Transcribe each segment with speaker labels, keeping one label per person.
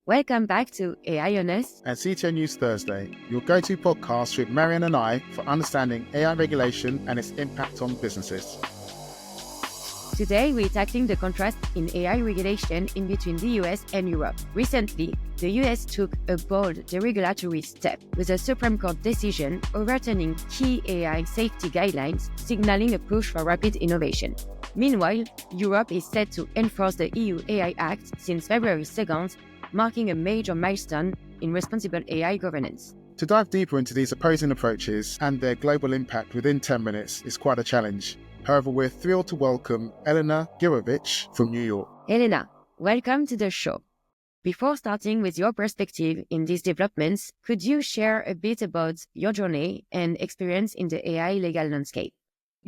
Speaker 1: Welcome back to AI on Us
Speaker 2: and CTO News Thursday, your go-to podcast with Marian and I for understanding AI regulation and its impact on businesses.
Speaker 1: Today, we're tackling the contrast in AI regulation in between the US and Europe. Recently, the US took a bold deregulatory step with a Supreme Court decision overturning key AI safety guidelines, signaling a push for rapid innovation. Meanwhile, Europe is set to enforce the EU AI Act since February 2nd, marking a major milestone in responsible AI governance.
Speaker 2: To dive deeper into these opposing approaches and their global impact within 10 minutes is quite a challenge. However, we're thrilled to welcome Elena Gurevich from New York.
Speaker 1: Elena, welcome to the show. Before starting with your perspective in these developments, could you share a bit about your journey and experience in the AI legal landscape?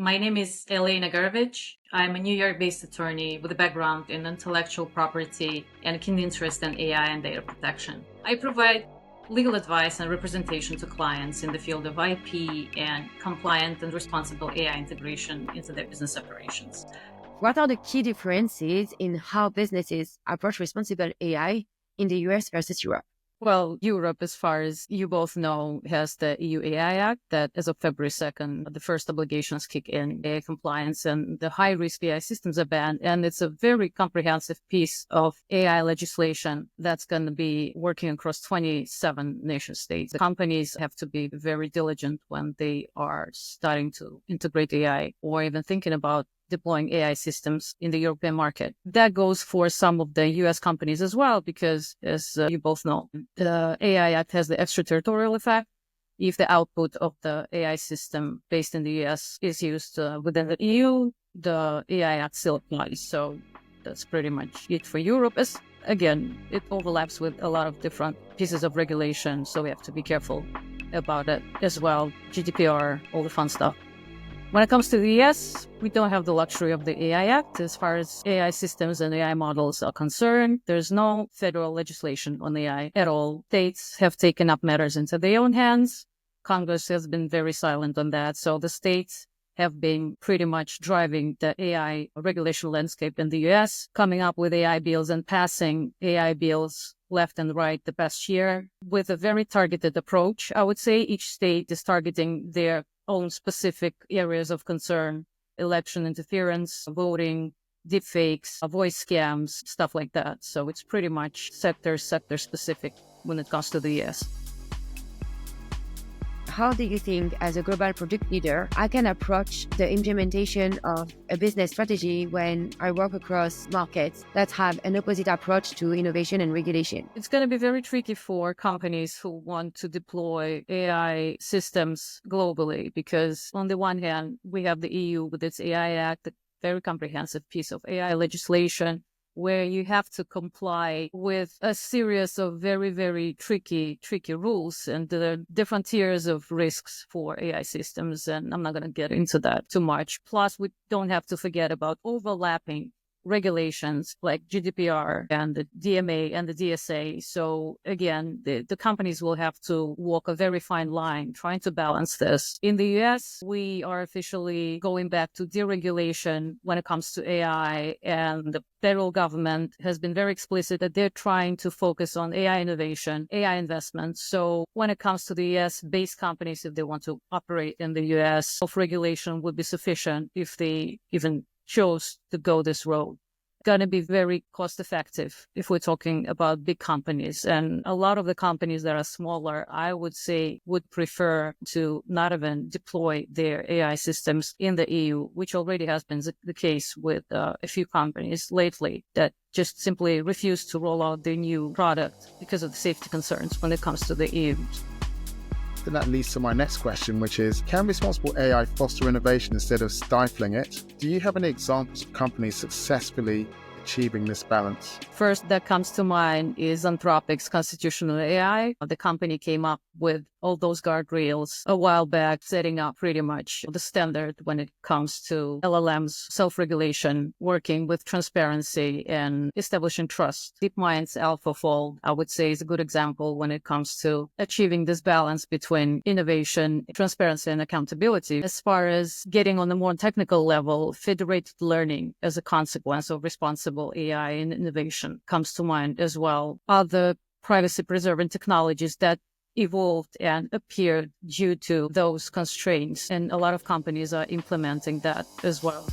Speaker 3: My name is Elena Gurevich. I'm a New York-based attorney with a background in intellectual property and a keen interest in AI and data protection. I provide legal advice and representation to clients in the field of IP and compliant and responsible AI integration into their business operations.
Speaker 1: What are the key differences in how businesses approach responsible AI in the US versus Europe?
Speaker 4: Well, Europe, as far as you both know, has the EU AI Act that as of February 2nd, the first obligations kick in, AI compliance and the high-risk AI systems are banned. And it's a very comprehensive piece of AI legislation that's going to be working across 27 nation states. The companies have to be very diligent when they are starting to integrate AI or even thinking about deploying AI systems in the European market. That goes for some of the US companies as well, because as you both know, the AI Act has the extraterritorial effect. If the output of the AI system based in the US is used within the EU, the AI Act still applies. So that's pretty much it for Europe. Again, it overlaps with a lot of different pieces of regulation, so we have to be careful about it as well. GDPR, all the fun stuff. When it comes to the US, we don't have the luxury of the AI Act as far as AI systems and AI models are concerned. There's no federal legislation on AI at all. States have taken up matters into their own hands. Congress has been very silent on that. So the states have been pretty much driving the AI regulation landscape in the US, coming up with AI bills and passing AI bills left and right the past year with a very targeted approach. I would say each state is targeting their own specific areas of concern: election interference, voting, deepfakes, voice scams, stuff like that. So it's pretty much sector specific when it comes to the US.
Speaker 1: How do you think, as a global product leader, I can approach the implementation of a business strategy when I work across markets that have an opposite approach to innovation and regulation?
Speaker 4: It's going to be very tricky for companies who want to deploy AI systems globally, because on the one hand, we have the EU with its AI Act, a very comprehensive piece of AI legislation, where you have to comply with a series of very, very tricky rules and the different tiers of risks for AI systems. And I'm not going to get into that too much. Plus, we don't have to forget about overlapping regulations like GDPR and the DMA and the DSA. So again, the companies will have to walk a very fine line trying to balance this. In the US, we are officially going back to deregulation when it comes to AI, and the federal government has been very explicit that they're trying to focus on AI innovation, AI investments. So when it comes to the US-based companies, if they want to operate in the US, self-regulation would be sufficient if they even chose to go this road. Going to be very cost effective if we're talking about big companies. And a lot of the companies that are smaller, I would say, would prefer to not even deploy their AI systems in the EU, which already has been the case with a few companies lately that just simply refuse to roll out their new product because of the safety concerns when it comes to the EU.
Speaker 2: Then that leads to my next question, which is, can responsible AI foster innovation instead of stifling it? Do you have any examples of companies successfully achieving this balance?
Speaker 4: First that comes to mind is Anthropic's constitutional AI. The company came up with all those guardrails a while back, setting up pretty much the standard when it comes to LLMs, self-regulation, working with transparency and establishing trust. DeepMind's AlphaFold, I would say, is a good example when it comes to achieving this balance between innovation, transparency, and accountability. As far as getting on a more technical level, federated learning as a consequence of responsible AI and innovation comes to mind as well. Other privacy-preserving technologies that evolved and appeared due to those constraints. And a lot of companies are implementing that as well.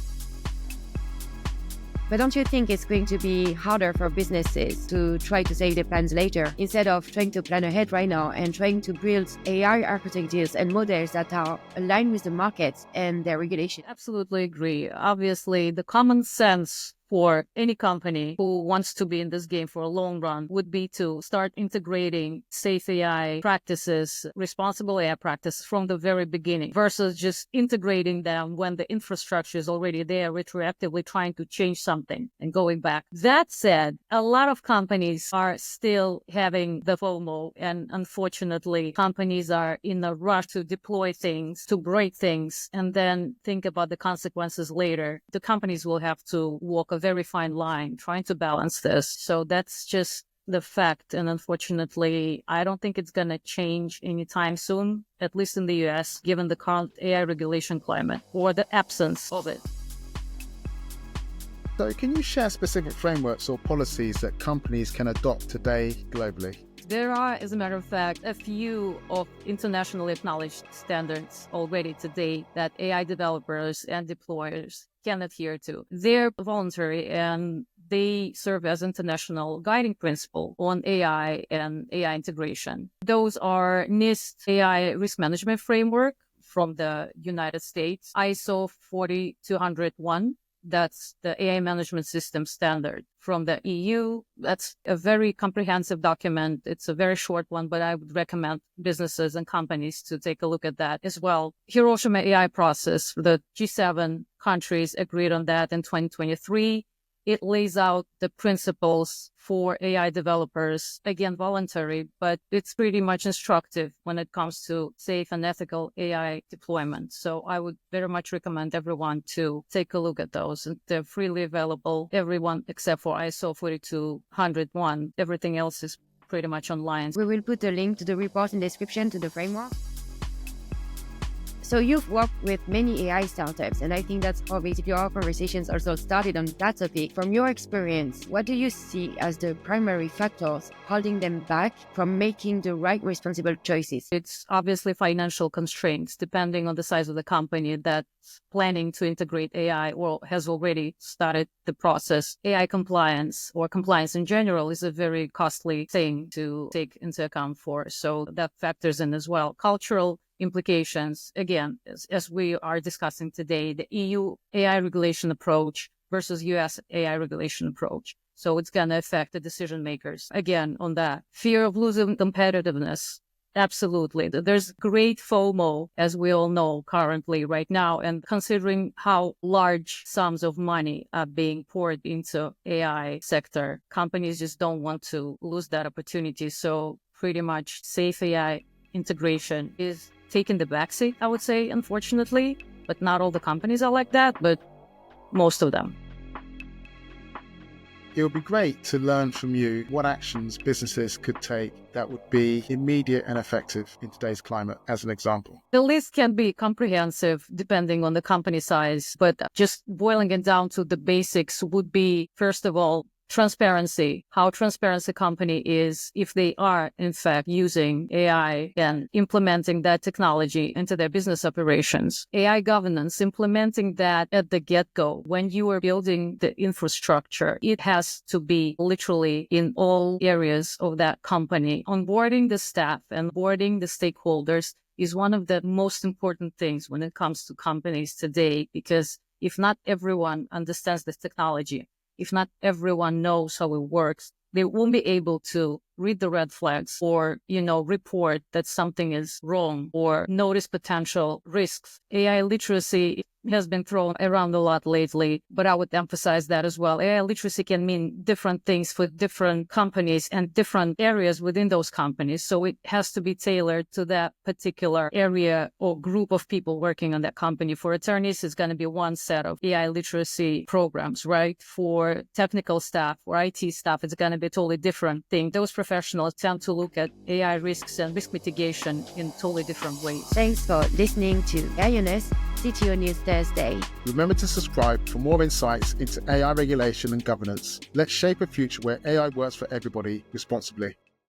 Speaker 1: But don't you think it's going to be harder for businesses to try to save their plans later instead of trying to plan ahead right now and trying to build AI architectures and models that are aligned with the markets and their regulation?
Speaker 4: Absolutely agree. Obviously, the common sense for any company who wants to be in this game for a long run would be to start integrating safe AI practices, responsible AI practices from the very beginning versus just integrating them when the infrastructure is already there, retroactively trying to change something and going back. That said, a lot of companies are still having the FOMO, and unfortunately, companies are in a rush to deploy things, to break things, and then think about the consequences later. The companies will have to walk a very fine line trying to balance this. So that's just the fact. And unfortunately, I don't think it's going to change anytime soon, at least in the US, given the current AI regulation climate or the absence of it.
Speaker 2: So can you share specific frameworks or policies that companies can adopt today globally?
Speaker 4: There are, as a matter of fact, a few of internationally acknowledged standards already today that AI developers and deployers can adhere to. They're voluntary and they serve as international guiding principle on AI and AI integration. Those are NIST AI Risk Management Framework from the United States, ISO 40201. That's the AI management system standard from the EU. That's a very comprehensive document. It's a very short one, but I would recommend businesses and companies to take a look at that as well. Hiroshima AI process, the G7 countries agreed on that in 2023. It lays out the principles for AI developers, again, voluntary, but it's pretty much instructive when it comes to safe and ethical AI deployment. So I would very much recommend everyone to take a look at those. And they're freely available, everyone except for ISO 42001. Everything else is pretty much online.
Speaker 1: We will put a link to the report in the description to the framework. So you've worked with many AI startups, and I think that's how basically our conversations also started on that topic. From your experience, what do you see as the primary factors holding them back from making the right responsible choices?
Speaker 4: It's obviously financial constraints, depending on the size of the company that's planning to integrate AI or has already started the process. AI compliance or compliance in general is a very costly thing to take into account for. So that factors in as well. Cultural implications, again, as we are discussing today, the EU AI regulation approach versus US AI regulation approach. So it's going to affect the decision makers. Again, on that, fear of losing competitiveness. Absolutely. There's great FOMO, as we all know currently right now. And considering how large sums of money are being poured into AI sector, companies just don't want to lose that opportunity. So pretty much safe AI integration is taking the backseat, I would say, unfortunately. But not all the companies are like that, but most of them.
Speaker 2: It would be great to learn from you what actions businesses could take that would be immediate and effective in today's climate, as an example.
Speaker 4: The list can be comprehensive depending on the company size, but just boiling it down to the basics would be, first of all, transparency, how transparent the company is if they are, in fact, using AI and implementing that technology into their business operations. AI governance, implementing that at the get-go. When you are building the infrastructure, it has to be literally in all areas of that company. Onboarding the staff and onboarding the stakeholders is one of the most important things when it comes to companies today, because if not everyone understands this technology, if not everyone knows how it works, they won't be able to read the red flags or, report that something is wrong or notice potential risks. AI literacy has been thrown around a lot lately, but I would emphasize that as well. AI literacy can mean different things for different companies and different areas within those companies. So it has to be tailored to that particular area or group of people working on that company. For attorneys, it's going to be one set of AI literacy programs, right? For technical staff or IT staff, it's going to be a totally different thing. Those professionals tend to look at AI risks and risk mitigation in totally different ways.
Speaker 1: Thanks for listening to IONS CTO News Thursday.
Speaker 2: Remember to subscribe for more insights into AI regulation and governance. Let's shape a future where AI works for everybody responsibly.